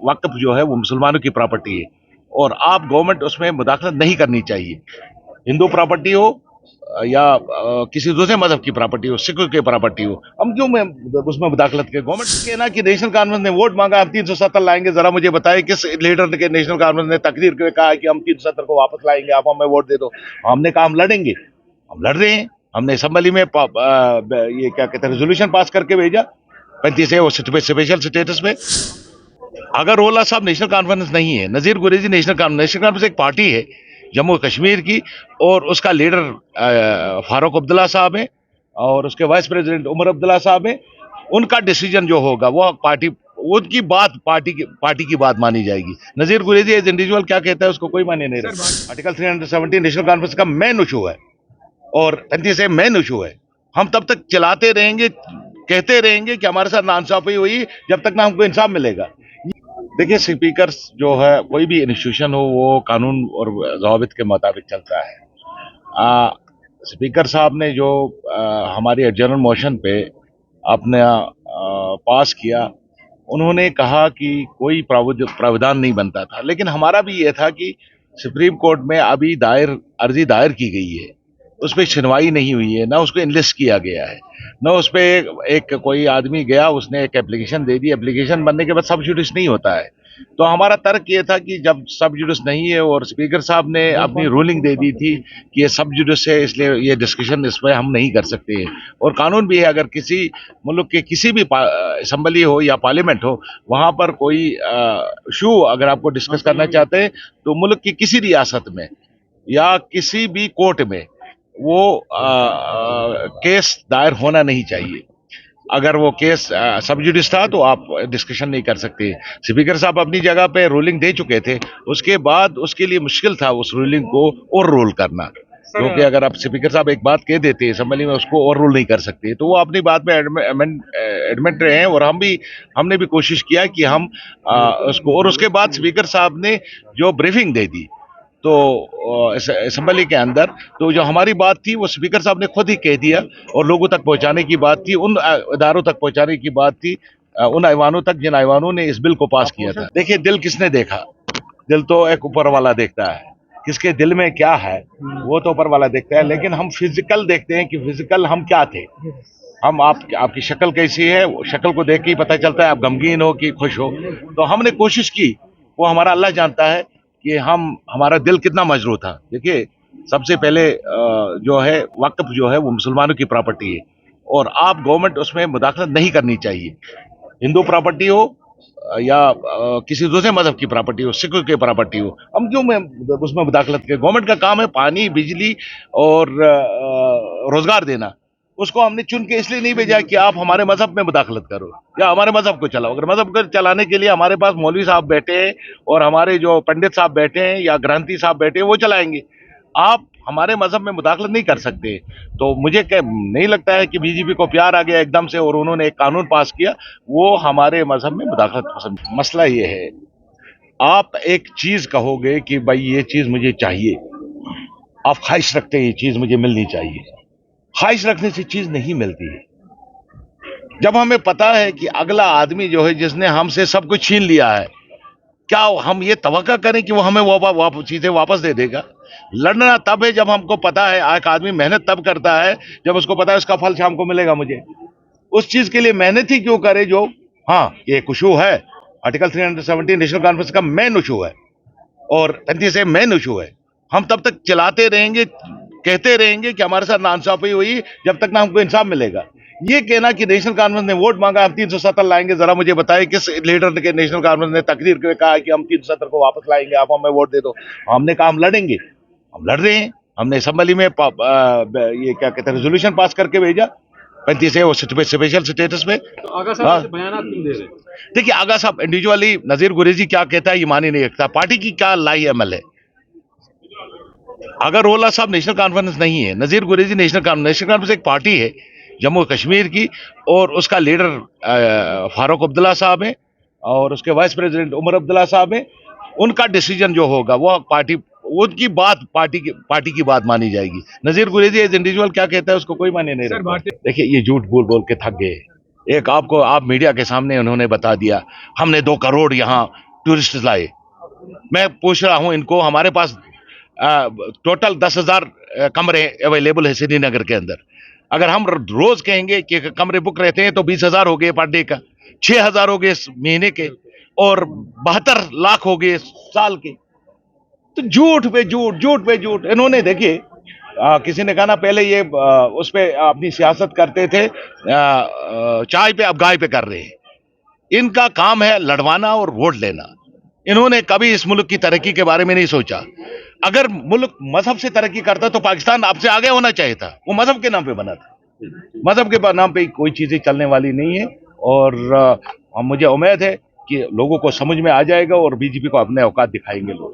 वक्फ जो है वो मुसलमानों की प्रॉपर्टी है और आप गवर्नमेंट उसमें मुदाखलत नहीं करनी चाहिए। हिंदू प्रॉपर्टी हो या किसी दूसरे मजहब की प्रॉपर्टी हो, सिख की प्रॉपर्टी हो, हम क्यों में उसमें मुदाखलत के। गवर्नमेंट के ना कि नेशनल कॉन्फ्रेंस ने वोट मांगा, हम 370 लाएंगे, जरा मुझे बताएं किस लीडर के नेशनल कॉन्फ्रेंस ने तकरीर में कहा कि हम 370 को वापस लाएंगे, आप हमें वोट दे दो। हमने कहा हम लड़ेंगे, हम लड़ रहे हैं। हमने असेंबली में ये क्या कहते हैं रेजोल्यूशन पास करके भेजा 35 है वो स्पेशल स्टेटस में। अगर रोला साहब नेशनल कॉन्फ्रेंस नहीं है, नजीर गुरेजी नेशनल कॉन्फ्रेंस एक पार्टी है जम्मू कश्मीर की और उसका लीडर फारूक अब्दुल्ला साहब है और उसके वाइस प्रेसिडेंट उमर अब्दुल्ला साहब है। उनका डिसीजन जो होगा वो उनकी बात पार्टी की बात मानी जाएगी। नजीर गुरेजी एज इंडिविजुअल क्या कहता है उसको कोई माने नहीं रखता। आर्टिकल 370 नेशनल कॉन्फ्रेंस का मेन इशू है और 35 मेन इशू है। हम तब तक चलाते रहेंगे, कहते रहेंगे कि हमारे साथ नाइंसाफी हुई जब तक ना हमको इंसाफ मिलेगा। देखिए, स्पीकर जो है कोई भी इंस्टीट्यूशन हो वो कानून और ज़वाबित के मुताबिक चलता है। स्पीकर साहब ने जो हमारी एडजर्नल मोशन पे अपने पास किया, उन्होंने कहा कि कोई प्रावधान नहीं बनता था, लेकिन हमारा भी ये था कि सुप्रीम कोर्ट में अभी अर्जी दायर की गई है, उस पर सुनवाई नहीं हुई है, ना उसको इनलिस्ट किया गया है, ना उस पर एक कोई आदमी गया उसने एक एप्लीकेशन दे दी। एप्लीकेशन बनने के बाद सब जुडिस नहीं होता है। तो हमारा तर्क ये था कि जब सब जुडिस नहीं है और स्पीकर साहब ने अपनी रूलिंग दे दी थी कि ये सब जुडिस है, इसलिए ये डिस्कशन इस पर हम नहीं कर सकते हैं। और कानून भी है, अगर किसी मुल्क के किसी भी असेंबली हो या पार्लियामेंट हो, वहां पर कोई इशू अगर आपको डिस्कस करना चाहते हैं तो मुल्क की किसी रियासत में या किसी भी कोर्ट में वो केस दायर होना नहीं चाहिए। अगर वो केस सब जुडिस था तो आप डिस्कशन नहीं कर सकते। स्पीकर साहब अपनी जगह पे रूलिंग दे चुके थे, उसके बाद उसके लिए मुश्किल था उस रूलिंग को और रोल करना, क्योंकि अगर आप स्पीकर साहब एक बात कह देते हैं असेंबली में उसको और रूल नहीं कर सकते। तो वो अपनी बात में एडमिट रहे हैं और हमने भी कोशिश किया कि हम उसको। और उसके बाद स्पीकर साहब ने जो ब्रीफिंग दे दी तो असेंबली के अंदर, तो जो हमारी बात थी वो स्पीकर साहब ने खुद ही कह दिया और लोगों तक पहुंचाने की बात थी, उन इदारों तक पहुंचाने की बात थी, उन ऐवानों तक जिन ऐवानों ने इस बिल को पास किया था। देखिए, दिल किसने देखा? दिल तो एक ऊपर वाला देखता है, किसके दिल में क्या है वो तो ऊपर वाला देखता है, लेकिन हम फिजिकल देखते हैं कि फिजिकल हम क्या थे। हम आपकी शक्ल कैसी है, शक्ल को देख के ही पता चलता है आप गमगीन हो कि खुश हो। तो हमने कोशिश की, वो हमारा अल्लाह जानता है कि हमारा दिल कितना मजरूह था। देखिए, सबसे पहले जो है वक्फ जो है वो मुसलमानों की प्रॉपर्टी है और आप गवर्नमेंट उसमें मुदाखलत नहीं करनी चाहिए। हिंदू प्रॉपर्टी हो या किसी दूसरे मजहब की प्रॉपर्टी हो, सिख की प्रॉपर्टी हो, हम क्यों में उसमें मुदाखलत के। गवर्नमेंट का काम है पानी, बिजली और रोजगार देना। उसको हमने चुन के इसलिए नहीं भेजा कि आप हमारे मजहब में मुदाखलत करो या हमारे मजहब को चलाओ। अगर मजहब को चलाने के लिए हमारे पास मौलवी साहब बैठे हैं और हमारे जो पंडित साहब बैठे हैं या ग्रंथी साहब बैठे हैं वो चलाएंगे, आप हमारे मजहब में मुदाखलत नहीं कर सकते। तो मुझे नहीं लगता है कि बीजेपी को प्यार आ गया एकदम से और उन्होंने एक कानून पास किया, वो हमारे मजहब में मुदाखलत पसंद। मसला ये है, आप एक चीज कहोगे कि भाई ये चीज मुझे चाहिए, आप ख्वाहिश रखते हैं ये चीज मुझे मिलनी चाहिए, ख्वाहिश रखने से चीज नहीं मिलती है। जब हमें पता है कि अगला आदमी जो है जिसने हमसे सब कुछ छीन लिया है, क्या हम ये तवक्का करें कि वो हमें चीजें वापस दे देगा? लड़ना तब है जब हमको पता है, एक आदमी मेहनत तब करता है जब उसको पता है उसका फल शाम को मिलेगा मुझे। उस चीज के लिए मेहनत ही क्यों करे जो, हाँ ये एक इशू है, आर्टिकल 370 नेशनल कॉन्फ्रेंस का मेन इशू है और 35 मेन इशू है। हम तब तक चलाते रहेंगे, कहते रहेंगे कि हमारे साथ नाइंसाफी हुई जब तक ना हमको इंसाफ मिलेगा। ये कहना कि नेशनल कॉन्फ्रेंस ने वोट मांगा, हम 370 लाएंगे, जरा मुझे बताएं किस लीडर के नेशनल कॉन्फ्रेंस ने तकरीर में कहा कि हम 370 को वापस लाएंगे, आप हमें वोट दे दो। हमने कहा हम लड़ेंगे, हम लड़ रहे हैं। हमने असेंबली में ये क्या कहते हैं रेजोल्यूशन पास करके भेजा 35 है वो स्पेशल स्टेटस में। तो आगा साहब बयान क्यों दे रहे हैं? देखिए, आगा साहब इंडिविजुअली नजीर गुरेजी क्या कहता है ये मानी नहीं रखता, पार्टी की क्या लाई अमल है। अगर रोला साहब नेशनल कॉन्फ्रेंस नहीं है, नजीर गुरेजी नेशनल कॉन्फ्रेंस एक पार्टी है जम्मू कश्मीर की और उसका लीडर फारूक अब्दुल्ला साहब है और उसके वाइस प्रेसिडेंट उमर अब्दुल्ला साहब है। उनका डिसीजन जो होगा वो उनकी बात पार्टी की बात मानी जाएगी। नजीर गुरेजी एज इंडिविजुअल क्या कहता है उसको कोई माने नहीं रखता। देखिए, ये झूठ बोल बोल के थक गए। एक आप मीडिया के सामने उन्होंने बता दिया हमने 2 करोड़ यहाँ टूरिस्ट लाए। मैं पूछ रहा हूं इनको, हमारे पास टोटल 10,000 कमरे अवेलेबल है श्रीनगर के अंदर। अगर हम रोज कहेंगे कि कमरे बुक रहते हैं तो 20,000 हो गए पर डे का, 6,000 हो गए महीने के, और 72 लाख हो गए साल के। तो झूठ पे झूठ, झूठ पे झूठ। इन्होंने देखिए, किसी ने कहा ना पहले ये उस पे अपनी सियासत करते थे, चाय पे, अब गाय पे कर रहे हैं। इनका काम है लड़वाना और वोट लेना। इन्होंने कभी इस मुल्क की तरक्की के बारे में नहीं सोचा। अगर मुल्क मजहब से तरक्की करता तो पाकिस्तान आपसे आगे होना चाहिए था। वो मजहब के नाम पे बना था। मजहब के नाम पे कोई चीजें चलने वाली नहीं है। और मुझे उम्मीद है कि लोगों को समझ में आ जाएगा और बीजेपी को अपने औकात दिखाएंगे लोग।